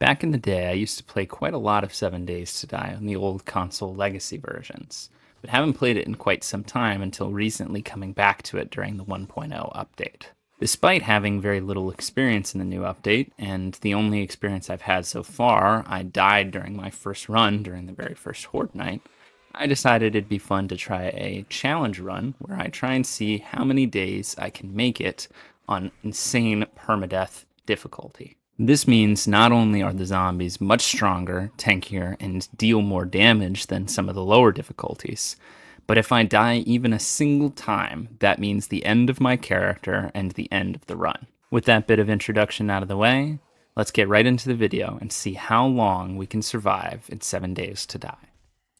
Back in the day, I used to play quite a lot of 7 Days to Die on the old console legacy versions, but haven't played it in quite some time until recently coming back to it during the 1.0 update. Despite having very little experience in the new update, and the only experience I've had so far, I died during my first run during the very first Horde night, I decided it'd be fun to try a challenge run where I try and see how many days I can make it on insane permadeath difficulty. This means not only are the zombies much stronger, tankier, and deal more damage than some of the lower difficulties, but if I die even a single time, that means the end of my character and the end of the run. With that bit of introduction out of the way, let's get right into the video and see how long we can survive in 7 Days to Die.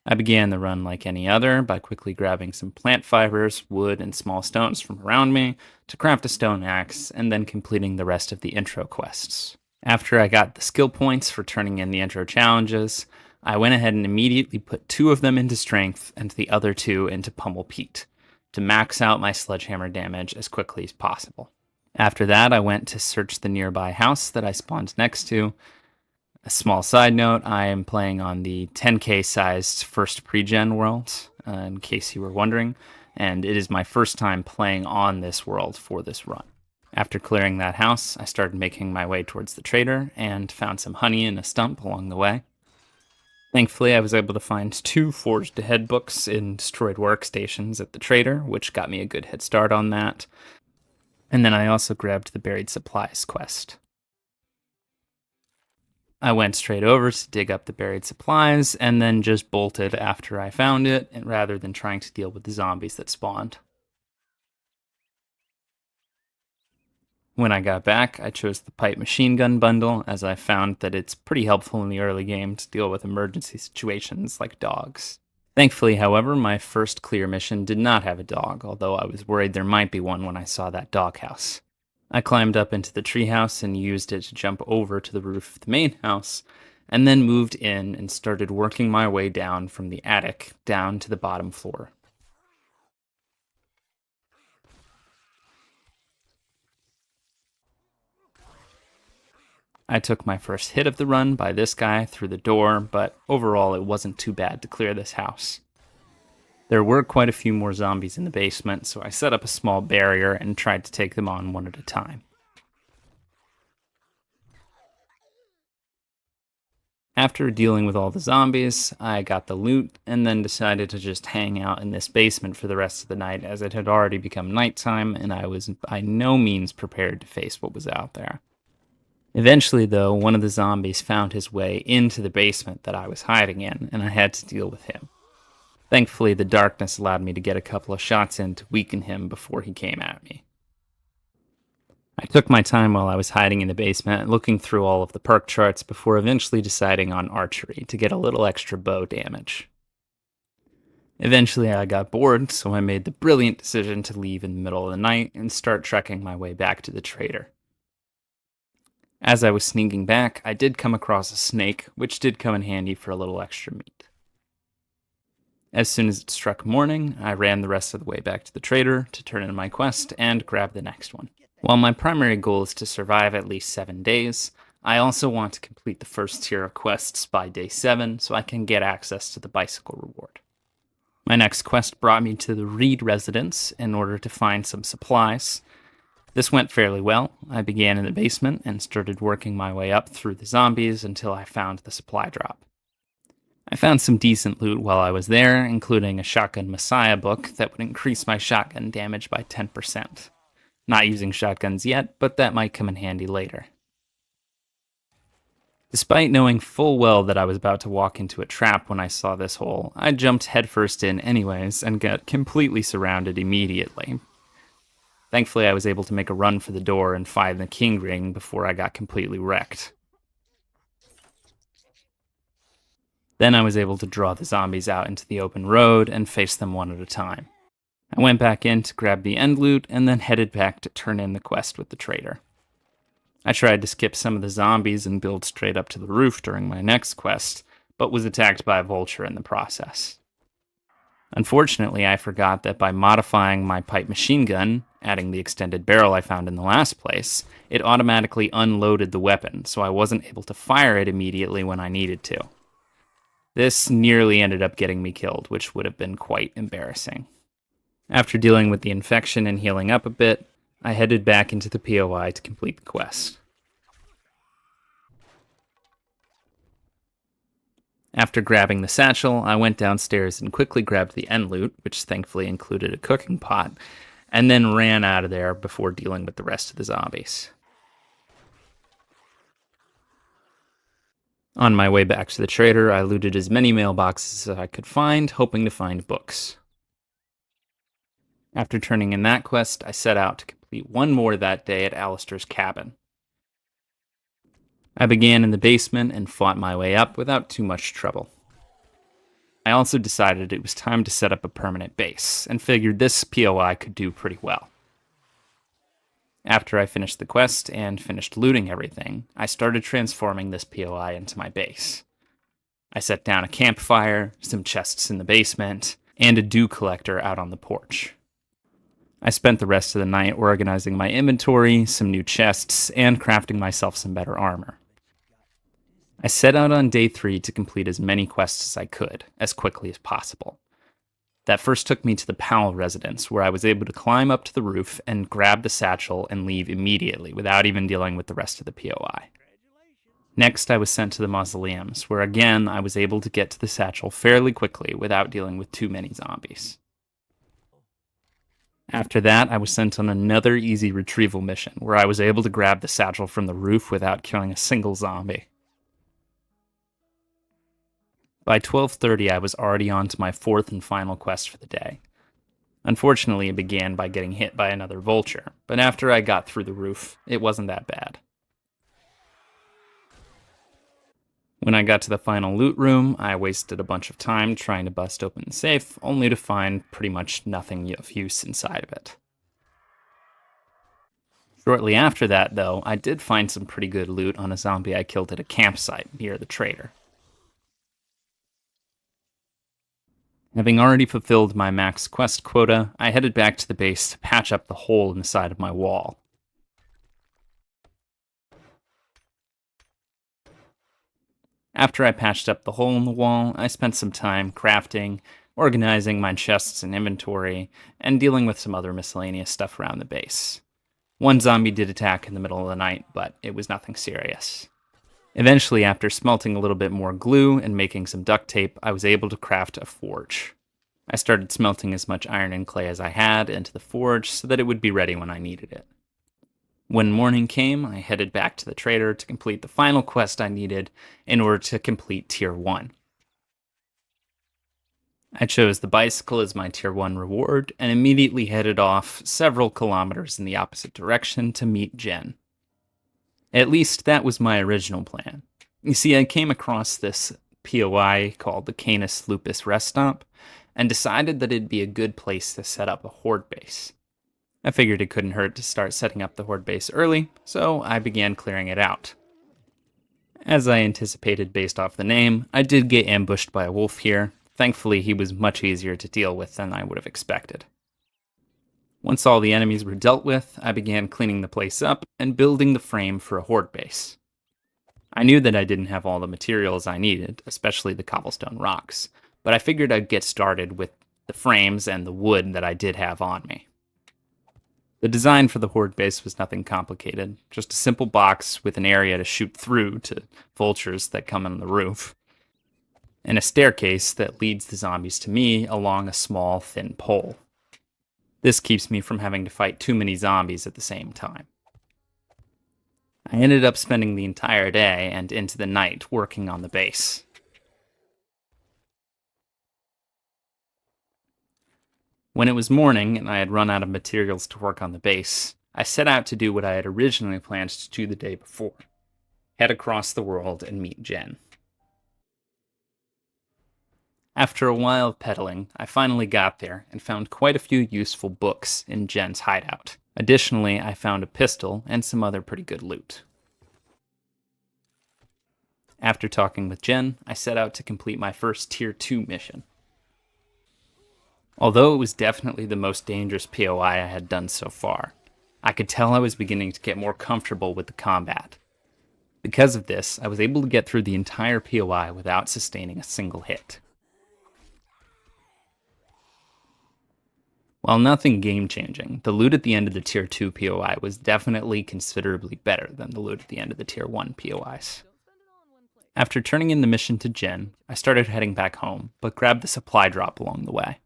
I began the run like any other by quickly grabbing some plant fibers, wood, and small stones from around me to craft a stone axe, and then completing the rest of the intro quests. After I got the skill points for turning in the intro challenges, I went ahead and immediately put 2 of them into strength and the other 2 into pummel Pete to max out my sledgehammer damage as quickly as possible. After that, I went to search the nearby house that I spawned next to. A small side note, I am playing on the 10k sized first pre-gen world, in case you were wondering, and it is my first time playing on this world for this run. After clearing that house, I started making my way towards the trader and found some honey in a stump along the way. Thankfully, I was able to find 2 Forged Ahead books in destroyed workstations at the trader, which got me a good head start on that. And then I also grabbed the Buried Supplies quest. I went straight over to dig up the buried supplies, and then just bolted after I found it, rather than trying to deal with the zombies that spawned. When I got back, I chose the pipe machine gun bundle, as I found that it's pretty helpful in the early game to deal with emergency situations like dogs. Thankfully, however, my first clear mission did not have a dog, although I was worried there might be one when I saw that doghouse. I climbed up into the treehouse and used it to jump over to the roof of the main house, and then moved in and started working my way down from the attic down to the bottom floor. I took my first hit of the run by this guy through the door, but overall it wasn't too bad to clear this house. There were quite a few more zombies in the basement, so I set up a small barrier and tried to take them on one at a time. After dealing with all the zombies, I got the loot and then decided to just hang out in this basement for the rest of the night, as it had already become nighttime and I was by no means prepared to face what was out there. Eventually, though, one of the zombies found his way into the basement that I was hiding in, and I had to deal with him. Thankfully, the darkness allowed me to get a couple of shots in to weaken him before he came at me. I took my time while I was hiding in the basement, looking through all of the perk charts before eventually deciding on archery to get a little extra bow damage. Eventually, I got bored, so I made the brilliant decision to leave in the middle of the night and start trekking my way back to the trader. As I was sneaking back, I did come across a snake, which did come in handy for a little extra meat. As soon as it struck morning, I ran the rest of the way back to the trader to turn in my quest and grab the next one. While my primary goal is to survive at least 7 days, I also want to complete the first tier of quests by day 7 so I can get access to the bicycle reward. My next quest brought me to the Reed residence in order to find some supplies. This went fairly well. I began in the basement and started working my way up through the zombies until I found the supply drop. I found some decent loot while I was there, including a Shotgun Messiah book that would increase my shotgun damage by 10%. Not using shotguns yet, but that might come in handy later. Despite knowing full well that I was about to walk into a trap when I saw this hole, I jumped headfirst in anyways and got completely surrounded immediately. Thankfully, I was able to make a run for the door and find the king ring before I got completely wrecked. Then I was able to draw the zombies out into the open road and face them one at a time. I went back in to grab the end loot and then headed back to turn in the quest with the trader. I tried to skip some of the zombies and build straight up to the roof during my next quest, but was attacked by a vulture in the process. Unfortunately, I forgot that by modifying my pipe machine gun, adding the extended barrel I found in the last place, it automatically unloaded the weapon, so I wasn't able to fire it immediately when I needed to. This nearly ended up getting me killed, which would have been quite embarrassing. After dealing with the infection and healing up a bit, I headed back into the POI to complete the quest. After grabbing the satchel, I went downstairs and quickly grabbed the end loot, which thankfully included a cooking pot, and then ran out of there before dealing with the rest of the zombies. On my way back to the trader, I looted as many mailboxes as I could find, hoping to find books. After turning in that quest, I set out to complete one more that day at Alistair's cabin. I began in the basement and fought my way up without too much trouble. I also decided it was time to set up a permanent base, and figured this POI could do pretty well. After I finished the quest and finished looting everything, I started transforming this POI into my base. I set down a campfire, some chests in the basement, and a dew collector out on the porch. I spent the rest of the night organizing my inventory, some new chests, and crafting myself some better armor. I set out on day 3 to complete as many quests as I could, as quickly as possible. That first took me to the Powell residence, where I was able to climb up to the roof and grab the satchel and leave immediately without even dealing with the rest of the POI. Next, I was sent to the mausoleums, where again I was able to get to the satchel fairly quickly without dealing with too many zombies. After that, I was sent on another easy retrieval mission, where I was able to grab the satchel from the roof without killing a single zombie. By 12:30, I was already on to my 4th and final quest for the day. Unfortunately, it began by getting hit by another vulture, but after I got through the roof, it wasn't that bad. When I got to the final loot room, I wasted a bunch of time trying to bust open the safe, only to find pretty much nothing of use inside of it. Shortly after that, though, I did find some pretty good loot on a zombie I killed at a campsite near the trader. Having already fulfilled my max quest quota, I headed back to the base to patch up the hole in the side of my wall. After I patched up the hole in the wall, I spent some time crafting, organizing my chests and inventory, and dealing with some other miscellaneous stuff around the base. One zombie did attack in the middle of the night, but it was nothing serious. Eventually, after smelting a little bit more glue and making some duct tape, I was able to craft a forge. I started smelting as much iron and clay as I had into the forge so that it would be ready when I needed it. When morning came, I headed back to the trader to complete the final quest I needed in order to complete Tier 1. I chose the bicycle as my Tier 1 reward and immediately headed off several kilometers in the opposite direction to meet Jen. At least that was my original plan. You see, I came across this POI called the Canis Lupus Rest Stop and decided that it'd be a good place to set up a horde base. I figured it couldn't hurt to start setting up the horde base early, so I began clearing it out. As I anticipated based off the name, I did get ambushed by a wolf here. Thankfully, he was much easier to deal with than I would have expected. Once all the enemies were dealt with, I began cleaning the place up and building the frame for a horde base. I knew that I didn't have all the materials I needed, especially the cobblestone rocks, but I figured I'd get started with the frames and the wood that I did have on me. The design for the horde base was nothing complicated, just a simple box with an area to shoot through to vultures that come on the roof, and a staircase that leads the zombies to me along a small, thin pole. This keeps me from having to fight too many zombies at the same time. I ended up spending the entire day and into the night working on the base. When it was morning and I had run out of materials to work on the base, I set out to do what I had originally planned to do the day before: head across the world and meet Jen. After a while of pedaling, I finally got there and found quite a few useful books in Jen's hideout. Additionally, I found a pistol and some other pretty good loot. After talking with Jen, I set out to complete my first Tier 2 mission. Although it was definitely the most dangerous POI I had done so far, I could tell I was beginning to get more comfortable with the combat. Because of this, I was able to get through the entire POI without sustaining a single hit. While nothing game-changing, the loot at the end of the Tier 2 POI was definitely considerably better than the loot at the end of the Tier 1 POIs. After turning in the mission to Jin, I started heading back home, but grabbed the supply drop along the way.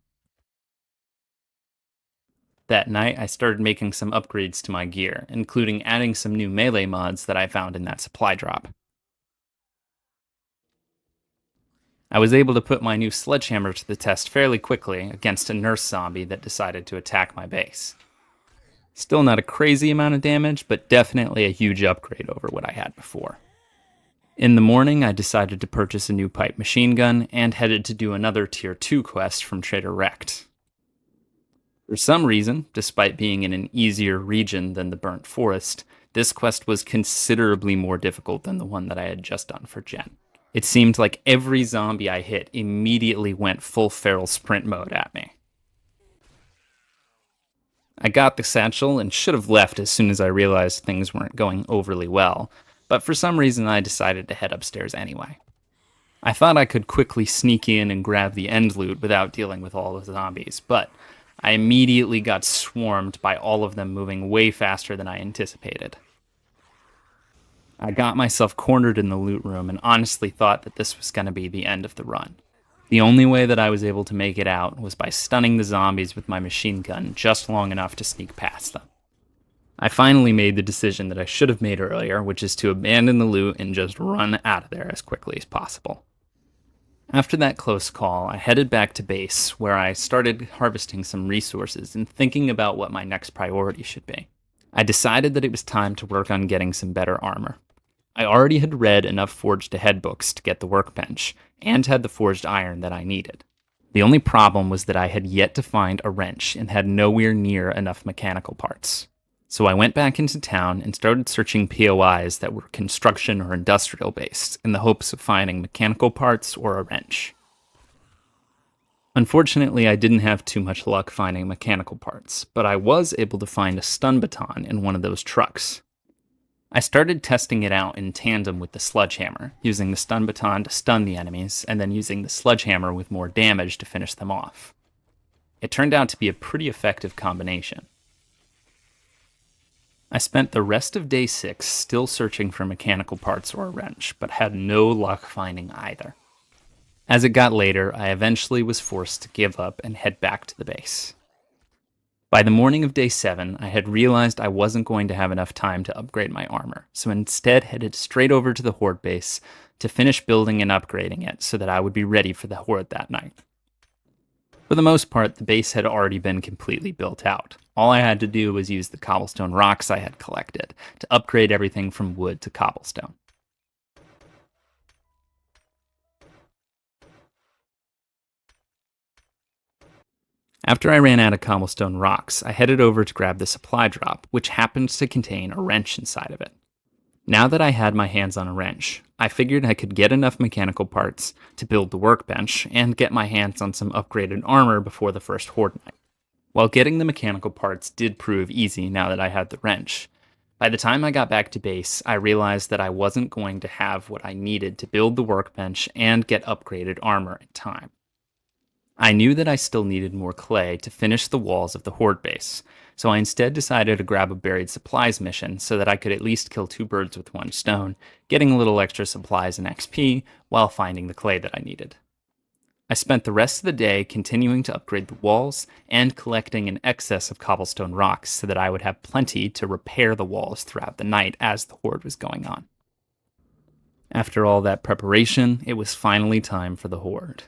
That night, I started making some upgrades to my gear, including adding some new melee mods that I found in that supply drop. I was able to put my new sledgehammer to the test fairly quickly against a nurse zombie that decided to attack my base. Still not a crazy amount of damage, but definitely a huge upgrade over what I had before. In the morning, I decided to purchase a new pipe machine gun and headed to do another Tier 2 quest from Trader Rekt. For some reason, despite being in an easier region than the Burnt Forest, this quest was considerably more difficult than the one that I had just done for Jen. It seemed like every zombie I hit immediately went full feral sprint mode at me. I got the satchel and should have left as soon as I realized things weren't going overly well, but for some reason I decided to head upstairs anyway. I thought I could quickly sneak in and grab the end loot without dealing with all the zombies, but I immediately got swarmed by all of them moving way faster than I anticipated. I got myself cornered in the loot room and honestly thought that this was going to be the end of the run. The only way that I was able to make it out was by stunning the zombies with my machine gun just long enough to sneak past them. I finally made the decision that I should have made earlier, which is to abandon the loot and just run out of there as quickly as possible. After that close call, I headed back to base, where I started harvesting some resources and thinking about what my next priority should be. I decided that it was time to work on getting some better armor. I already had read enough Forged Ahead books to get the workbench, and had the forged iron that I needed. The only problem was that I had yet to find a wrench and had nowhere near enough mechanical parts. So I went back into town and started searching POIs that were construction or industrial based in the hopes of finding mechanical parts or a wrench. Unfortunately, I didn't have too much luck finding mechanical parts, but I was able to find a stun baton in one of those trucks. I started testing it out in tandem with the sledgehammer, using the stun baton to stun the enemies, and then using the sledgehammer with more damage to finish them off. It turned out to be a pretty effective combination. I spent the rest of day 6 still searching for mechanical parts or a wrench, but had no luck finding either. As it got later, I eventually was forced to give up and head back to the base. By the morning of day 7, I had realized I wasn't going to have enough time to upgrade my armor, so instead headed straight over to the Horde base to finish building and upgrading it so that I would be ready for the Horde that night. For the most part, the base had already been completely built out. All I had to do was use the cobblestone rocks I had collected to upgrade everything from wood to cobblestone. After I ran out of cobblestone rocks, I headed over to grab the supply drop, which happened to contain a wrench inside of it. Now that I had my hands on a wrench, I figured I could get enough mechanical parts to build the workbench and get my hands on some upgraded armor before the first Horde night. While getting the mechanical parts did prove easy now that I had the wrench, by the time I got back to base, I realized that I wasn't going to have what I needed to build the workbench and get upgraded armor in time. I knew that I still needed more clay to finish the walls of the Horde base, so I instead decided to grab a buried supplies mission so that I could at least kill 2 birds with 1 stone, getting a little extra supplies and XP while finding the clay that I needed. I spent the rest of the day continuing to upgrade the walls and collecting an excess of cobblestone rocks so that I would have plenty to repair the walls throughout the night as the Horde was going on. After all that preparation, it was finally time for the Horde.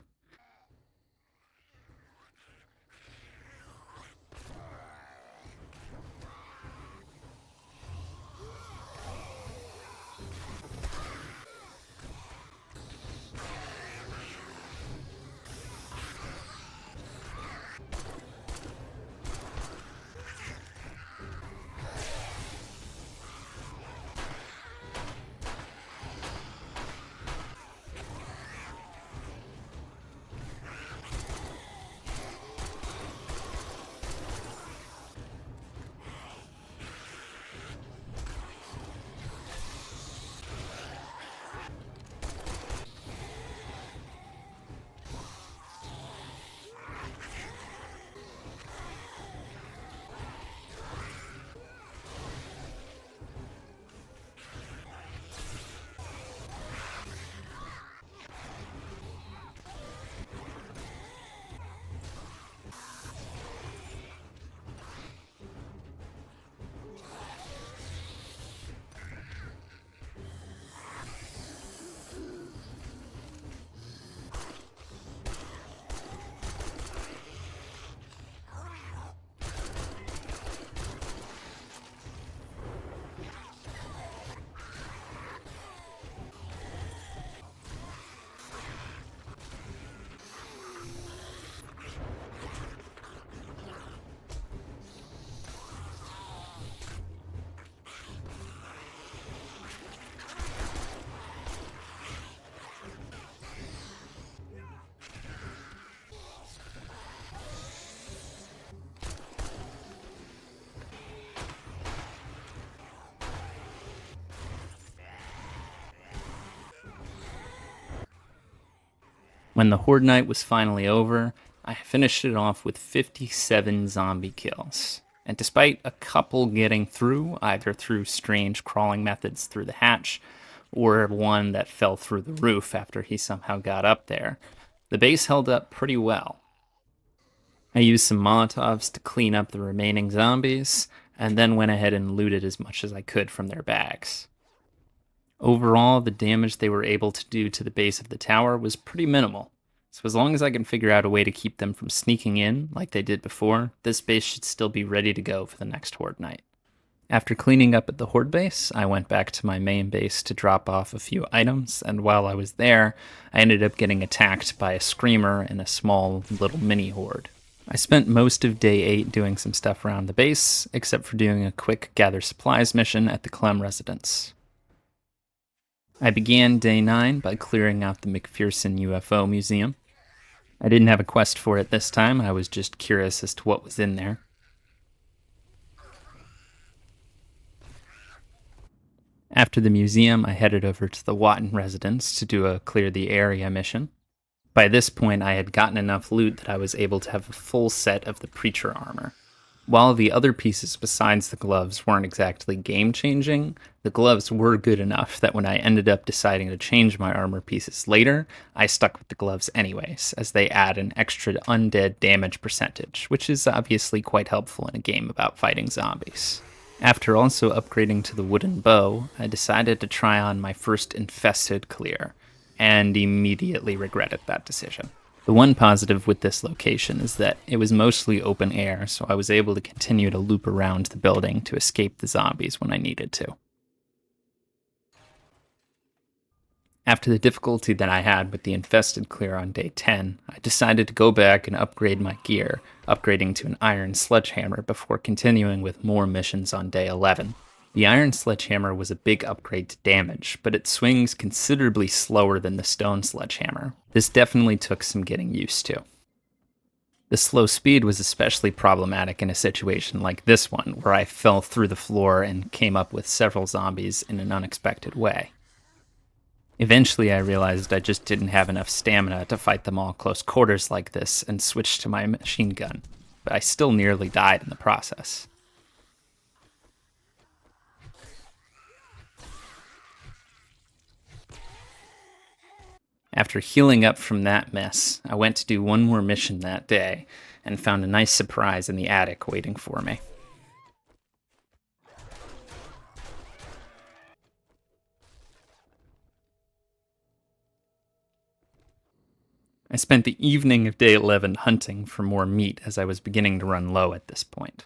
When the Horde Night was finally over, I finished it off with 57 zombie kills. And despite a couple getting through, either through strange crawling methods through the hatch, or one that fell through the roof after he somehow got up there, the base held up pretty well. I used some Molotovs to clean up the remaining zombies, and then went ahead and looted as much as I could from their bags. Overall, the damage they were able to do to the base of the tower was pretty minimal, so as long as I can figure out a way to keep them from sneaking in like they did before, this base should still be ready to go for the next Horde Night. After cleaning up at the Horde base, I went back to my main base to drop off a few items, and while I was there, I ended up getting attacked by a Screamer and a small little mini Horde. I spent most of day 8 doing some stuff around the base, except for doing a quick gather supplies mission at the Clem residence. I began day 9 by clearing out the McPherson UFO Museum. I didn't have a quest for it this time, I was just curious as to what was in there. After the museum, I headed over to the Watton residence to do a clear the area mission. By this point, I had gotten enough loot that I was able to have a full set of the Preacher armor. While the other pieces besides the gloves weren't exactly game-changing, the gloves were good enough that when I ended up deciding to change my armor pieces later, I stuck with the gloves anyways, as they add an extra undead damage percentage, which is obviously quite helpful in a game about fighting zombies. After also upgrading to the wooden bow, I decided to try on my first infested clear, and immediately regretted that decision. The one positive with this location is that it was mostly open air, so I was able to continue to loop around the building to escape the zombies when I needed to. After the difficulty that I had with the infested clear on day 10, I decided to go back and upgrade my gear, upgrading to an iron sledgehammer before continuing with more missions on day 11. The iron sledgehammer was a big upgrade to damage, but it swings considerably slower than the stone sledgehammer. This definitely took some getting used to. The slow speed was especially problematic in a situation like this one, where I fell through the floor and came up with several zombies in an unexpected way. Eventually I realized I just didn't have enough stamina to fight them all close quarters like this and switched to my machine gun, but I still nearly died in the process. After healing up from that mess, I went to do one more mission that day and found a nice surprise in the attic waiting for me. I spent the evening of day 11 hunting for more meat as I was beginning to run low at this point.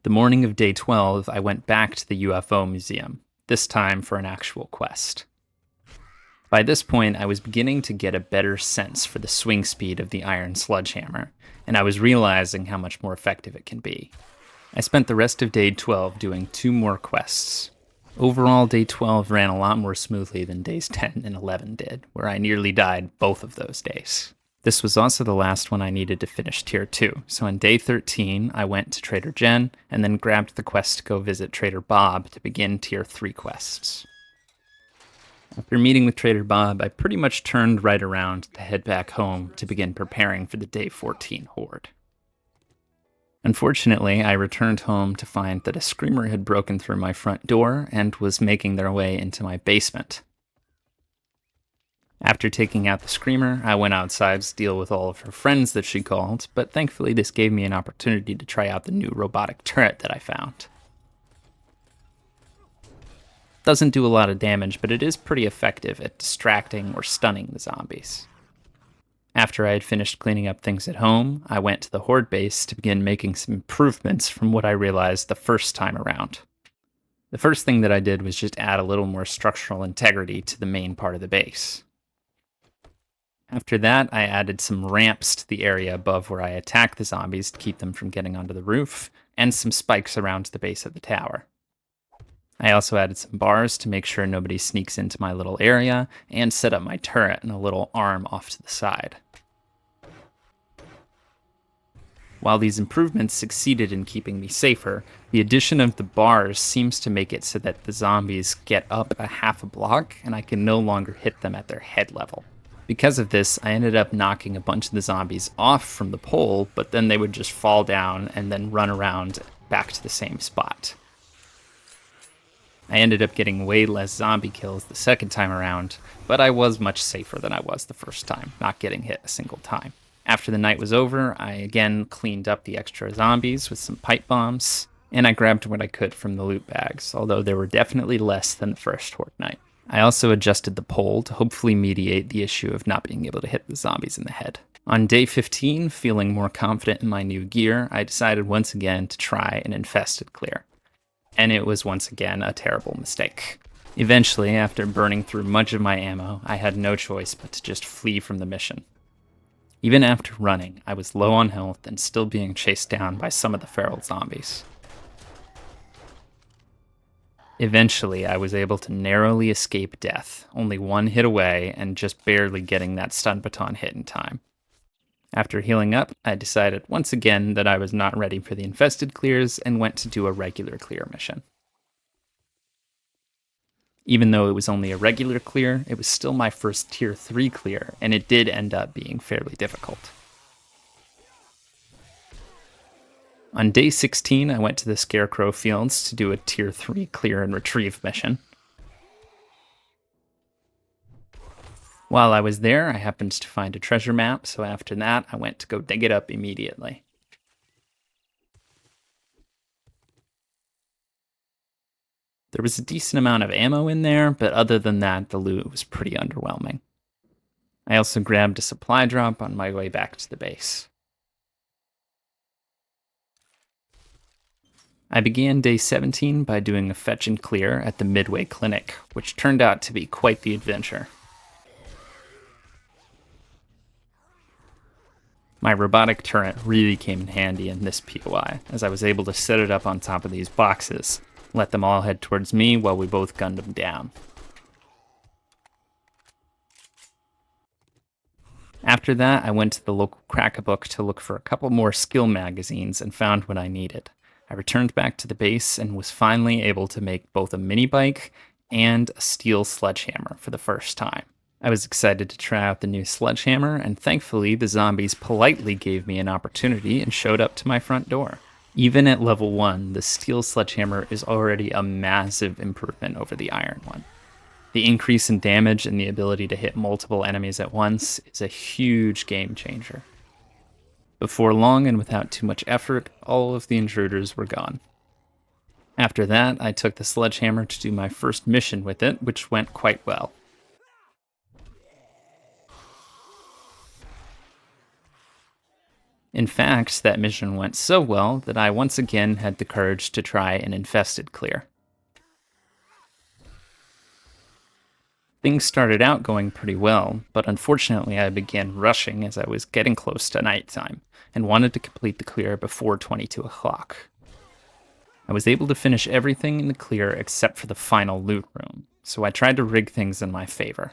The morning of day 12, I went back to the UFO museum, this time for an actual quest. By this point, I was beginning to get a better sense for the swing speed of the iron sledgehammer, and I was realizing how much more effective it can be. I spent the rest of day 12 doing 2 more quests. Overall, day 12 ran a lot more smoothly than days 10 and 11 did, where I nearly died both of those days. This was also the last one I needed to finish Tier 2, so on day 13, I went to Trader Jen, and then grabbed the quest to go visit Trader Bob to begin Tier 3 quests. After meeting with Trader Bob, I pretty much turned right around to head back home to begin preparing for the day 14 horde. Unfortunately, I returned home to find that a Screamer had broken through my front door and was making their way into my basement. After taking out the Screamer, I went outside to deal with all of her friends that she called, but thankfully this gave me an opportunity to try out the new robotic turret that I found. Doesn't do a lot of damage, but it is pretty effective at distracting or stunning the zombies. After I had finished cleaning up things at home, I went to the Horde base to begin making some improvements from what I realized the first time around. The first thing that I did was just add a little more structural integrity to the main part of the base. After that, I added some ramps to the area above where I attack the zombies to keep them from getting onto the roof, and some spikes around the base of the tower. I also added some bars to make sure nobody sneaks into my little area, and set up my turret and a little arm off to the side. While these improvements succeeded in keeping me safer, the addition of the bars seems to make it so that the zombies get up a half a block and I can no longer hit them at their head level. Because of this, I ended up knocking a bunch of the zombies off from the pole, but then they would just fall down and then run around back to the same spot. I ended up getting way less zombie kills the second time around, but I was much safer than I was the first time, not getting hit a single time. After the night was over, I again cleaned up the extra zombies with some pipe bombs, and I grabbed what I could from the loot bags, although there were definitely less than the first Horde night. I also adjusted the pole to hopefully mediate the issue of not being able to hit the zombies in the head. On day 15, feeling more confident in my new gear, I decided once again to try an infested clear. And it was once again a terrible mistake. Eventually, after burning through much of my ammo, I had no choice but to just flee from the mission. Even after running, I was low on health and still being chased down by some of the feral zombies. Eventually, I was able to narrowly escape death, only one hit away and just barely getting that stun baton hit in time. After healing up, I decided once again that I was not ready for the infested clears and went to do a regular clear mission. Even though it was only a regular clear, it was still my first tier 3 clear, and it did end up being fairly difficult. On day 16, I went to the Scarecrow Fields to do a tier 3 clear and retrieve mission. While I was there, I happened to find a treasure map, so after that, I went to go dig it up immediately. There was a decent amount of ammo in there, but other than that, the loot was pretty underwhelming. I also grabbed a supply drop on my way back to the base. I began day 17 by doing a fetch and clear at the Midway Clinic, which turned out to be quite the adventure. My robotic turret really came in handy in this POI, as I was able to set it up on top of these boxes, let them all head towards me while we both gunned them down. After that, I went to the local Crack-A-Book to look for a couple more skill magazines and found what I needed. I returned back to the base and was finally able to make both a mini bike and a steel sledgehammer for the first time. I was excited to try out the new sledgehammer, and thankfully the zombies politely gave me an opportunity and showed up to my front door. Even at level 1, the steel sledgehammer is already a massive improvement over the iron one. The increase in damage and the ability to hit multiple enemies at once is a huge game changer. Before long and without too much effort, all of the intruders were gone. After that, I took the sledgehammer to do my first mission with it, which went quite well. In fact, that mission went so well that I once again had the courage to try an infested clear. Things started out going pretty well, but unfortunately I began rushing as I was getting close to nighttime, and wanted to complete the clear before 22 o'clock. I was able to finish everything in the clear except for the final loot room, so I tried to rig things in my favor.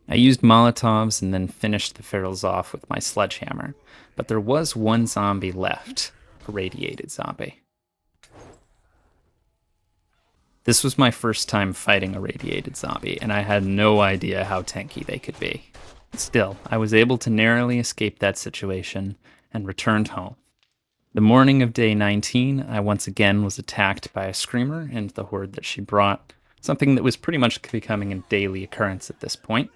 I used Molotovs and then finished the ferals off with my sledgehammer, but there was one zombie left, a radiated zombie. This was my first time fighting a radiated zombie, and I had no idea how tanky they could be. Still, I was able to narrowly escape that situation and returned home. The morning of day 19, I once again was attacked by a screamer and the horde that she brought, something that was pretty much becoming a daily occurrence at this point.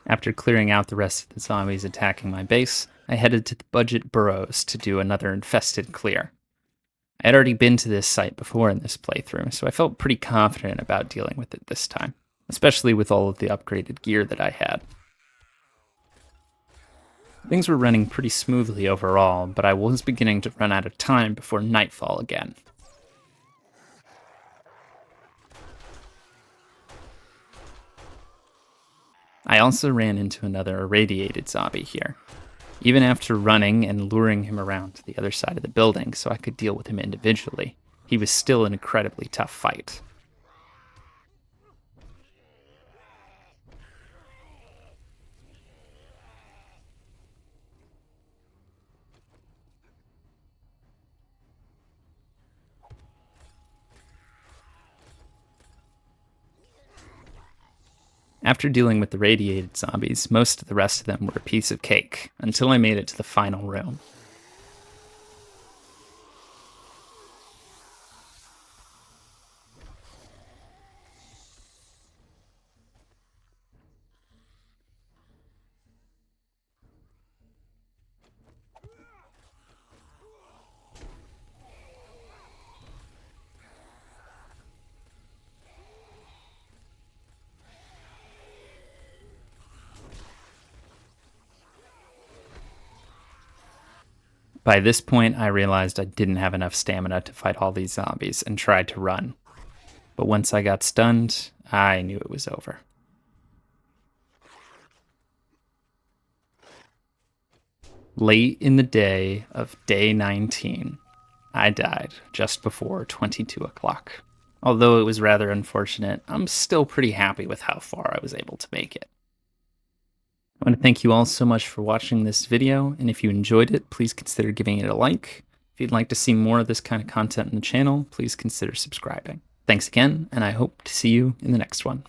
After clearing out the rest of the zombies attacking my base, I headed to the Budget Burrows to do another infested clear. I had already been to this site before in this playthrough, so I felt pretty confident about dealing with it this time, especially with all of the upgraded gear that I had. Things were running pretty smoothly overall, but I was beginning to run out of time before nightfall again. I also ran into another irradiated zombie here. Even after running and luring him around to the other side of the building so I could deal with him individually, he was still an incredibly tough fight. After dealing with the radiated zombies, most of the rest of them were a piece of cake, until I made it to the final room. By this point, I realized I didn't have enough stamina to fight all these zombies and tried to run. But once I got stunned, I knew it was over. Late in the day of day 19, I died just before 22 o'clock. Although it was rather unfortunate, I'm still pretty happy with how far I was able to make it. I want to thank you all so much for watching this video, and if you enjoyed it, please consider giving it a like. If you'd like to see more of this kind of content in the channel, please consider subscribing. Thanks again, and I hope to see you in the next one.